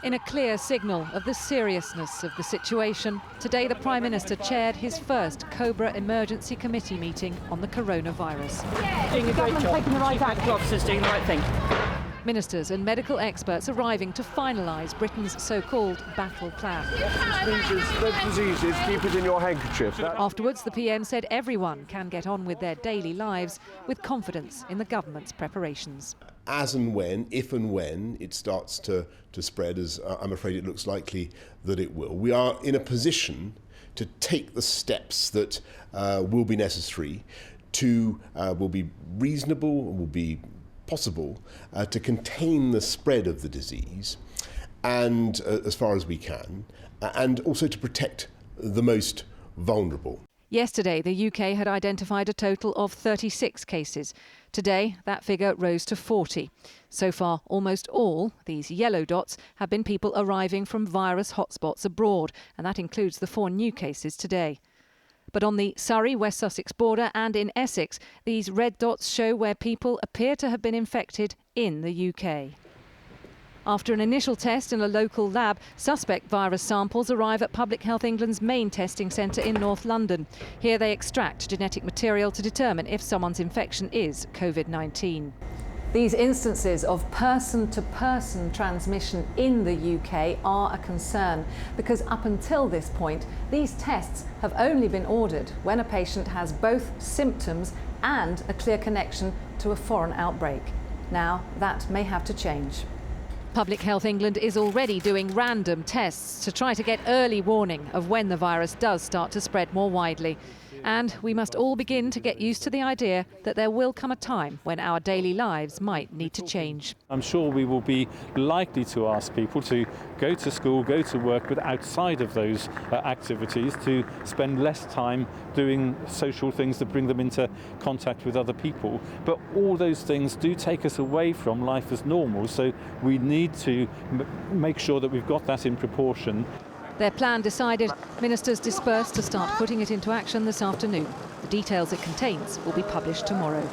In a clear signal of the seriousness of the situation, today the Prime Minister chaired his first Cobra Emergency Committee meeting on the coronavirus. Doing a great job. Taking the right action. Officers doing the right thing. Ministers and medical experts arriving to finalise Britain's so-called battle plan. Spread diseases, keep it in your handkerchief. Afterwards, the PM said everyone can get on with their daily lives with confidence in the government's preparations. As and when, if and when it starts to spread, as I'm afraid it looks likely that it will, we are in a position to take the steps that will be necessary will be reasonable, will be possible to contain the spread of the disease, and as far as we can, and also to protect the most vulnerable. Yesterday, the UK had identified a total of 36 cases. Today, that figure rose to 40. So far, almost all these yellow dots have been people arriving from virus hotspots abroad, and that includes the 4 new cases today. But on the Surrey-West Sussex border and in Essex, these red dots show where people appear to have been infected in the UK. After an initial test in a local lab, suspect virus samples arrive at Public Health England's main testing centre in North London. Here they extract genetic material to determine if someone's infection is COVID-19. These instances of person-to-person transmission in the UK are a concern because up until this point, these tests have only been ordered when a patient has both symptoms and a clear connection to a foreign outbreak. Now, that may have to change. Public Health England is already doing random tests to try to get early warning of when the virus does start to spread more widely. And we must all begin to get used to the idea that there will come a time when our daily lives might need to change. I'm sure we will be likely to ask people to go to school, go to work, but outside of those activities to spend less time doing social things that bring them into contact with other people. But all those things do take us away from life as normal, so we need to make sure that we've got that in proportion. Their plan decided, ministers dispersed to start putting it into action this afternoon. The details it contains will be published tomorrow.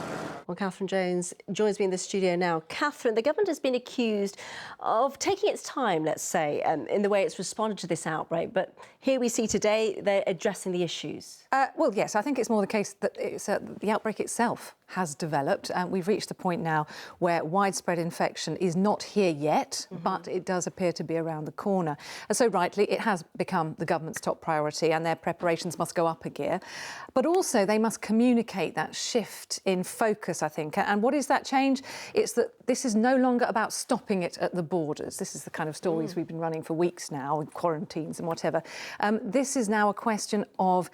Well, Catherine Jones joins me in the studio now. Catherine, the government has been accused of taking its time, let's say, in the way it's responded to this outbreak. But here we see today they're addressing the issues. Well, yes, I think it's more the case that the outbreak itself has developed. We've reached a point now where widespread infection is not here yet, but it does appear to be around the corner. And so rightly, it has become the government's top priority and their preparations must go up a gear. But also they must communicate that shift in focus, I think. And what is that change? It's that this is no longer about stopping it at the borders. This is the kind of stories we've been running for weeks now, with quarantines and whatever. This is now a question of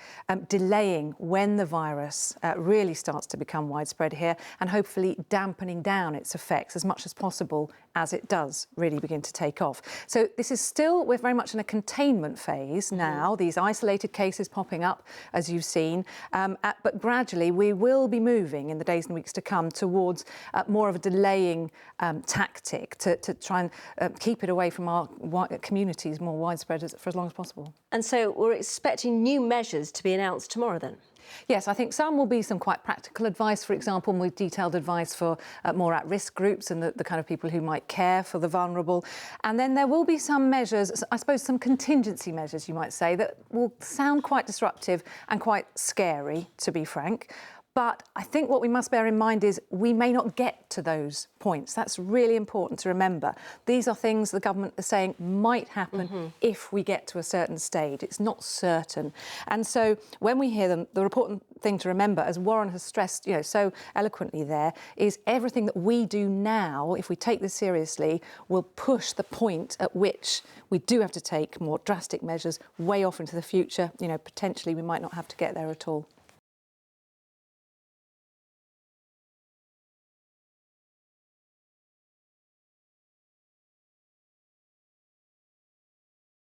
delaying when the virus really starts to become widespread here and hopefully dampening down its effects as much as possible as it does really begin to take off. So this is still, we're very much in a containment phase now, these isolated cases popping up, as you've seen, but gradually we will be moving in the days and weeks to come towards more of a delaying tactic to try and keep it away from our communities more widespread for as long as possible. And so we're expecting new measures to be announced tomorrow then? Yes, I think some will be some quite practical advice, for example, with detailed advice for more at-risk groups and the kind of people who might care for the vulnerable. And then there will be some measures, I suppose some contingency measures, you might say, that will sound quite disruptive and quite scary, to be frank. But I think what we must bear in mind is we may not get to those points. That's really important to remember. These are things the government is saying might happen if we get to a certain stage. It's not certain. And so when we hear them, the important thing to remember, as Warren has stressed, so eloquently there, is everything that we do now, if we take this seriously, will push the point at which we do have to take more drastic measures way off into the future. Potentially we might not have to get there at all.